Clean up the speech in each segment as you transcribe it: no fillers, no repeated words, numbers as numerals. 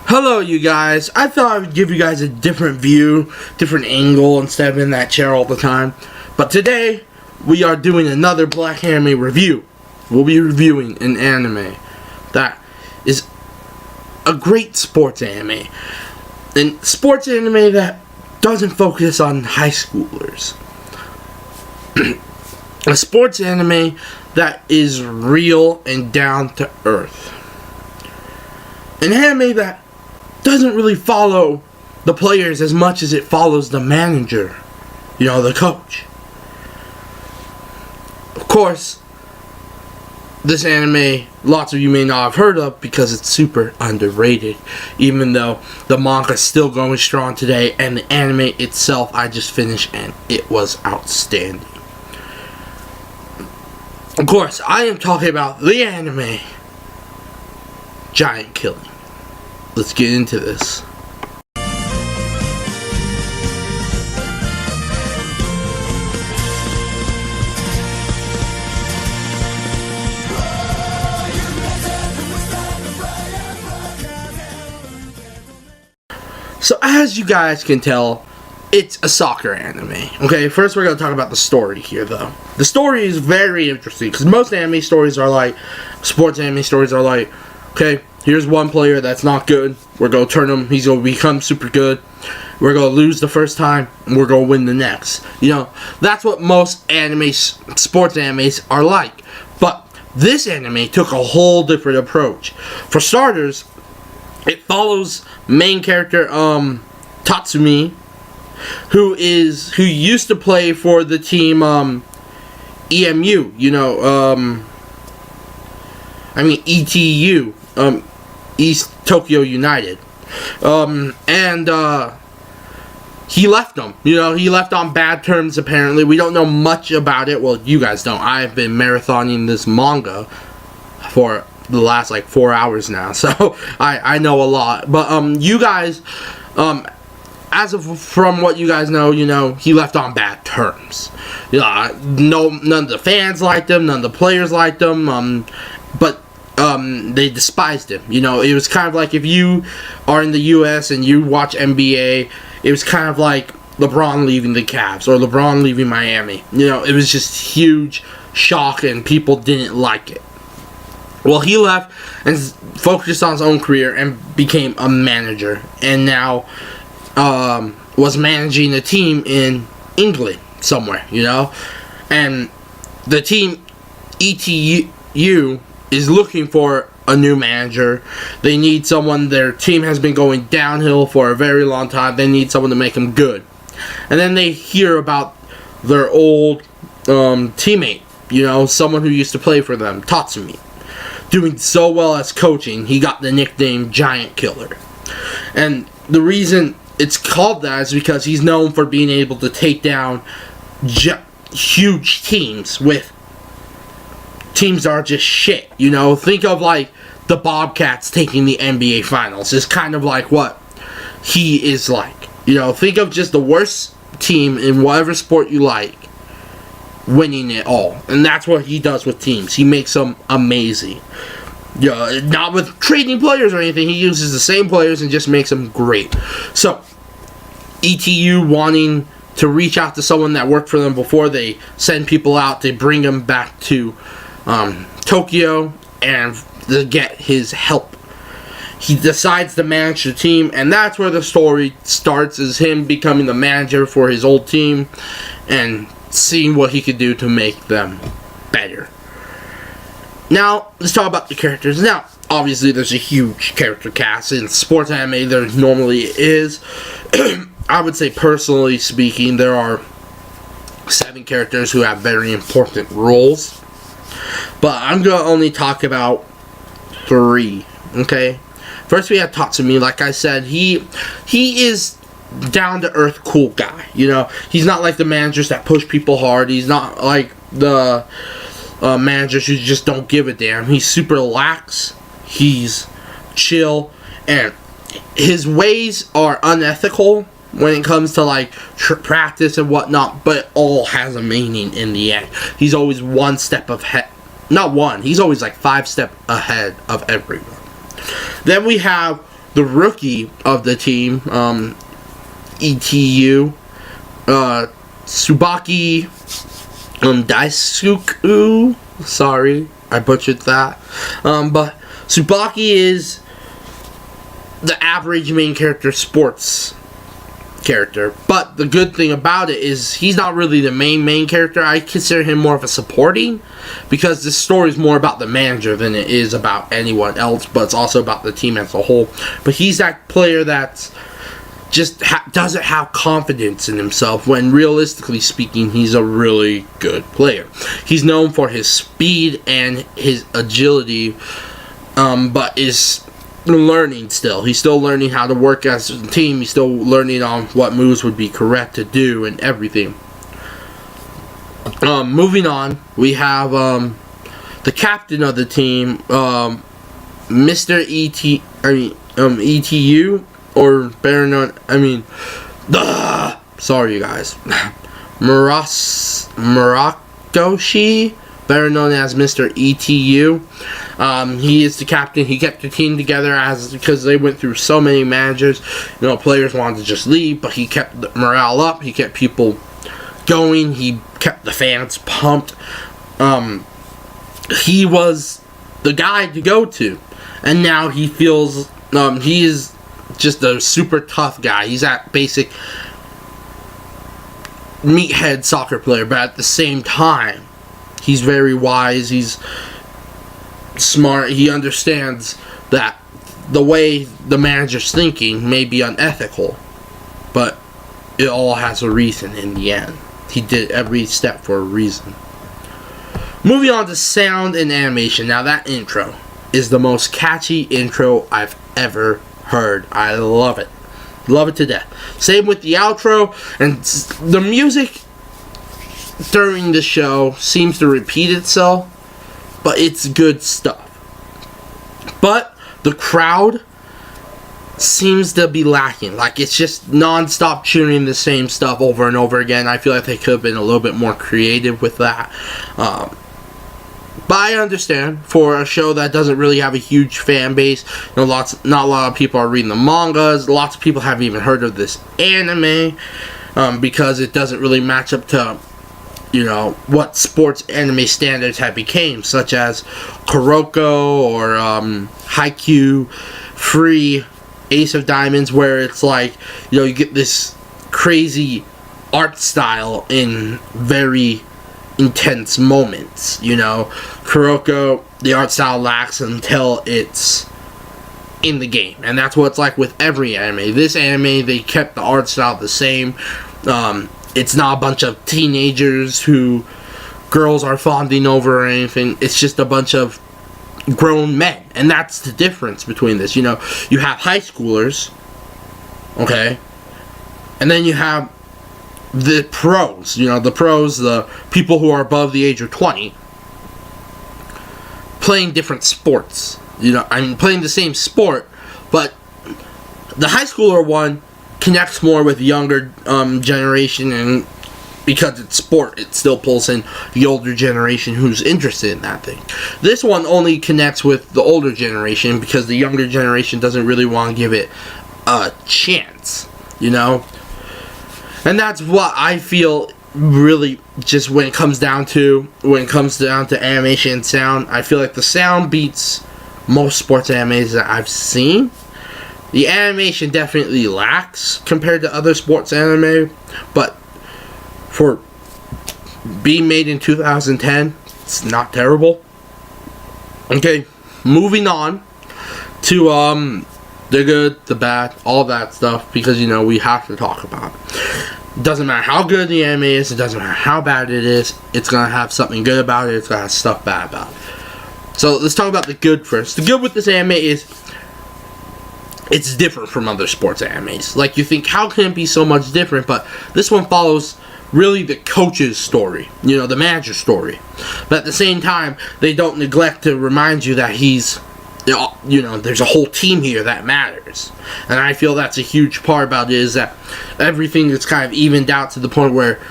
Hello you guys, I thought I would give you guys a different view, different angle instead of in that chair all the time. But today, we are doing another Black Anime review. We'll be reviewing an anime that is a great sports anime. And sports anime that doesn't focus on high schoolers. A sports anime that is real and down to earth. An anime that doesn't really follow the players as much as it follows the manager, the coach. Of course, this anime, lots of you may not have heard of because it's super underrated, even though the manga is still going strong today, and the anime itself I just finished and it was outstanding. Of course, I am talking about the anime Giant Killing. Let's get into this. So as you guys can tell, it's a soccer anime. Okay, first we're going to talk about the story here though. The story is very interesting because most anime stories are like, sports anime stories are like, okay, here's one player that's not good. We're going to turn him. He's going to become super good. We're going to lose the first time, and we're going to win the next. That's what most sports animes are like. But this anime took a whole different approach. For starters, it follows main character Tatsumi, who used to play for the team EMU. ETU. East Tokyo United. He left them. He left on bad terms apparently. We don't know much about it. Well, you guys don't. I've been marathoning this manga for the last 4 hours now. So I know a lot. But you guys, from what you guys know, he left on bad terms. None of the fans liked him, none of the players liked him, but they despised him. It was kind of like if you are in the US and you watch NBA, it was kind of like LeBron leaving the Cavs or LeBron leaving Miami. It was just huge shock and people didn't like it. Well, he left and focused on his own career and became a manager, and now was managing a team in England somewhere, and the team ETU is looking for a new manager. They need someone. Their team has been going downhill for a very long time. They need someone to make them good. And then they hear about their old teammate, someone who used to play for them, Tatsumi, doing so well as coaching. He got the nickname Giant Killer. And the reason it's called that is because he's known for being able to take down huge teams with teams that are just shit. Think of the Bobcats taking the NBA Finals. It's kind of like what he is like. Think of just the worst team in whatever sport you like winning it all. And that's what he does with teams. He makes them amazing. Not with trading players or anything. He uses the same players and just makes them great. So, ETU wanting to reach out to someone that worked for them before they send people out, they bring them back to Tokyo and to get his help. He decides to manage the team, and that's where the story starts, is him becoming the manager for his old team and seeing what he could do to make them better. Now, let's talk about the characters. Now, obviously there's a huge character cast. In sports anime there normally is. I would say, personally speaking, there are 7 characters who have very important roles. But I'm going to only talk about 3, okay? First we have Tatsumi. Like I said, he is down-to-earth cool guy. He's not like the managers that push people hard. He's not like the managers who just don't give a damn. He's super lax. He's chill. And his ways are unethical when it comes to practice and whatnot, but it all has a meaning in the end. He's always one step ahead. Not one. He's always 5 steps ahead of everyone. Then we have the rookie of the team, ETU, Tsubaki Daisuke. Sorry, I butchered that. But Tsubaki is the average main character sports character. But the good thing about it is he's not really the main character. I consider him more of a supporting, because this story is more about the manager than it is about anyone else, but it's also about the team as a whole. But he's that player that's just doesn't have confidence in himself, when realistically speaking, he's a really good player. He's known for his speed and his agility, but is learning still. He's still learning how to work as a team. He's still learning on what moves would be correct to do and everything. Moving on, we have the captain of the team, Mr. ETU, or better known, sorry you guys, Murakoshi, better known as Mr. ETU. He is the captain. He kept the team together because they went through so many managers. Players wanted to just leave, but he kept the morale up. He kept people going. He kept the fans pumped. He was the guy to go to, and now he feels he is just a super tough guy. He's that basic meathead soccer player, but at the same time, he's very wise. He's smart. He understands that the way the manager's thinking may be unethical, but it all has a reason in the end. He did every step for a reason. Moving on to sound and animation. Now that intro is the most catchy intro I've ever heard. I love it. Love it to death. Same with the outro, and the music during the show seems to repeat itself, but it's good stuff. But the crowd seems to be lacking. Like, it's just non-stop cheering the same stuff over and over again. I feel like they could have been a little bit more creative with that. But I understand, for a show that doesn't really have a huge fan base, not a lot of people are reading the mangas, lots of people haven't even heard of this anime, because it doesn't really match up to, what sports anime standards have become, such as Kuroko or Haikyuu, Free, Ace of Diamonds, where it's like, you get this crazy art style in very intense moments. Kuroko, the art style lacks until it's in the game, and that's what it's like with every anime. This anime, they kept the art style the same. It's not a bunch of teenagers who girls are fawning over or anything. It's just a bunch of grown men, and that's the difference between this. You have high schoolers, okay, and then you have the pros, the people who are above the age of 20, playing different sports. Playing the same sport, but the high schooler one connects more with the younger generation, and because it's sport, it still pulls in the older generation who's interested in that thing. This one only connects with the older generation because the younger generation doesn't really want to give it a chance, And that's what I feel really, just when it comes down to animation and sound. I feel like the sound beats most sports animes that I've seen. The animation definitely lacks compared to other sports anime, but for being made in 2010, it's not terrible. Okay, moving on to the good, the bad, all that stuff, because we have to talk about it. Doesn't matter how good the anime is, it doesn't matter how bad it is, it's gonna have something good about it, it's gonna have stuff bad about it. So let's talk about the good first. The good with this anime is it's different from other sports animes. Like, you think, how can it be so much different? But this one follows really the coach's story, the manager's story. But at the same time, they don't neglect to remind you that he's, there's a whole team here that matters. And I feel that's a huge part about it, is that everything is kind of evened out to the point where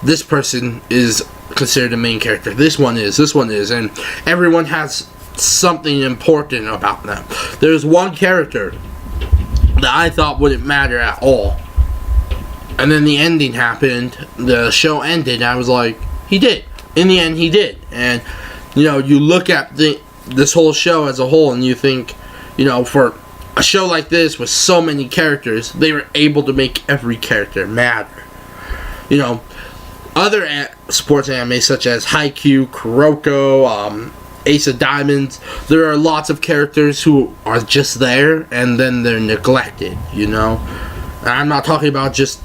this person is considered a main character. This one is, and everyone has something important about them. There's one character that I thought wouldn't matter at all. And then the ending happened, the show ended, and I was like, he did. In the end, he did. And, you know, you look at this whole show as a whole, and you think, you know, for a show like this with so many characters, they were able to make every character matter. You know, other sports anime such as Haikyuu, Kuroko, Ace of Diamonds, there are lots of characters who are just there and then they're neglected, you know. And I'm not talking about just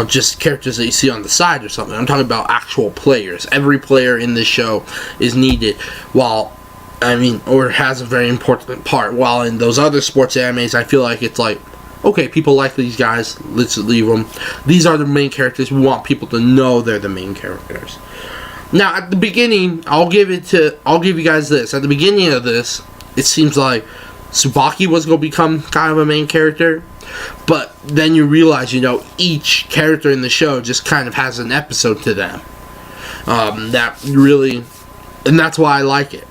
just characters that you see on the side or something. I'm talking about actual players. Every player in this show is needed, or has a very important part. While in those other sports animes, I feel like it's like, okay, people like these guys, let's leave them. These are the main characters. We want people to know they're the main characters. Now, at the beginning, I'll give you guys this. At the beginning of this, it seems like Tsubaki was going to become kind of a main character. But then you realize, you know, each character in the show just kind of has an episode to them. And that's why I like it.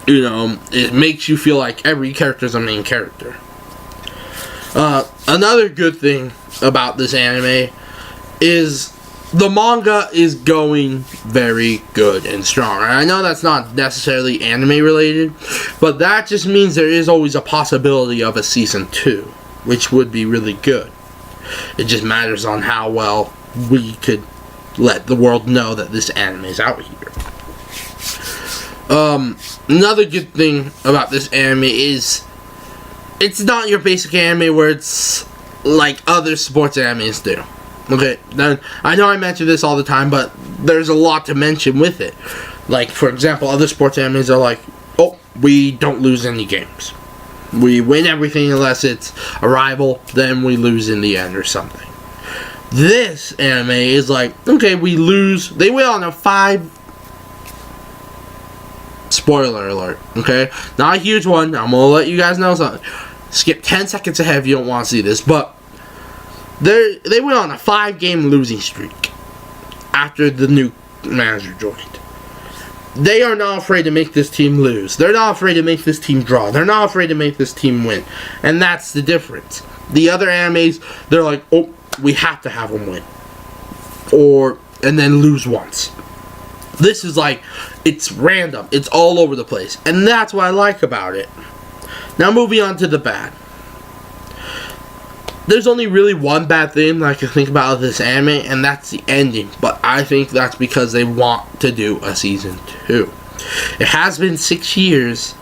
You know, it makes you feel like every character is a main character. Another good thing about this anime is the manga is going very good and strong. And I know that's not necessarily anime related, but that just means there is always a possibility of a season 2, which would be really good. It just matters on how well we could let the world know that this anime is out here. Another good thing about this anime is it's not your basic anime where it's like other sports animes do. Okay, then I know I mention this all the time, but there's a lot to mention with it. Like, for example, other sports animes are like, oh, we don't lose any games. We win everything unless it's a rival, then we lose in the end or something. This anime is like, okay, we lose. They went on a 5... Spoiler alert, okay? Not a huge one. I'm going to let you guys know something. Skip 10 seconds ahead if you don't want to see this, but they went on a 5-game losing streak after the new manager joined. They are not afraid to make this team lose. They're not afraid to make this team draw. They're not afraid to make this team win. And that's the difference. The other animes, they're like, oh, we have to have them win. And then lose once. This is like, it's random. It's all over the place. And that's what I like about it. Now moving on to the bad. There's only really one bad thing that I can think about with this anime, and that's the ending. But I think that's because they want to do a season 2. It has been 6 years,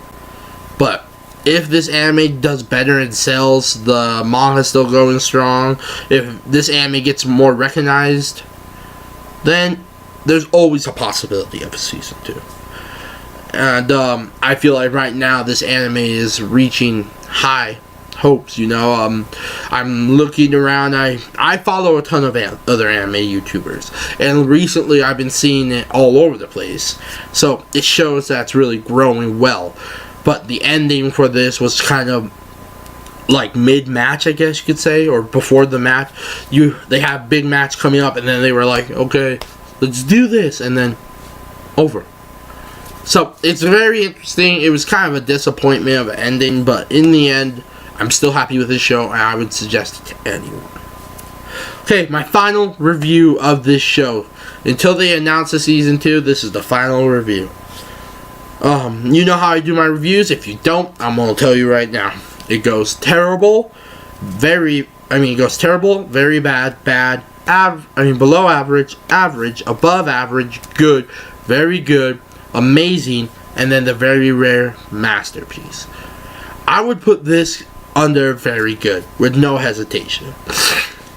but if this anime does better in sales, the manga's still going strong, if this anime gets more recognized, then there's always a possibility of a season 2. And I feel like right now this anime is reaching high hopes, you know. I'm looking around. I follow a ton of other anime YouTubers, and recently I've been seeing it all over the place. So it shows that it's really growing well. But the ending for this was kind of like mid-match, I guess you could say, or before the match. They have big match coming up, and then they were like, okay, let's do this, and then over. So it's very interesting. It was kind of a disappointment of an ending, but in the end, I'm still happy with this show, and I would suggest it to anyone. Okay, my final review of this show. Until they announce the season 2, this is the final review. You know how I do my reviews. If you don't, I'm going to tell you right now. It goes terrible, it goes terrible, very bad, below average, average, above average, good, very good, amazing, and then the very rare masterpiece. I would put this under very good with no hesitation.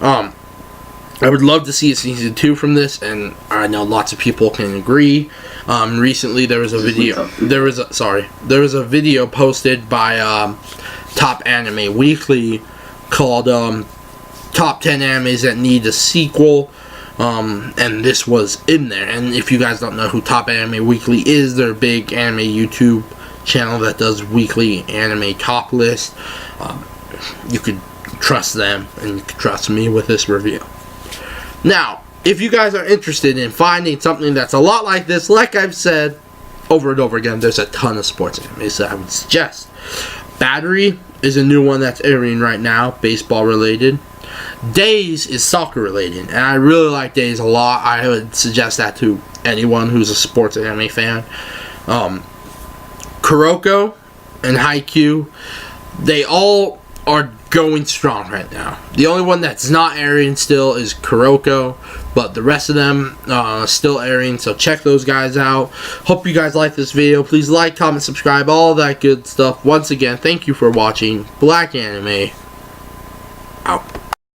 I would love to see a season 2 from this, and I know lots of people can agree. Recently there was a video posted by Top Anime Weekly called Top 10 Animes That Need a Sequel. And this was in there. And if you guys don't know who Top Anime Weekly is, they're a big anime YouTube channel that does weekly anime top list. You could trust them, and you could trust me with this review. Now, if you guys are interested in finding something that's a lot like this, like I've said over and over again, there's a ton of sports animes that I would suggest. Battery is a new one that's airing right now, baseball related. Days is soccer related, and I really like Days a lot. I would suggest that to anyone who's a sports anime fan. Kuroko and Haikyuu, they all are going strong right now. The only one that's not airing still is Kuroko, but the rest of them still airing, so check those guys out. Hope you guys like this video. Please like, comment, subscribe, all that good stuff. Once again, thank you for watching. Black Anime out.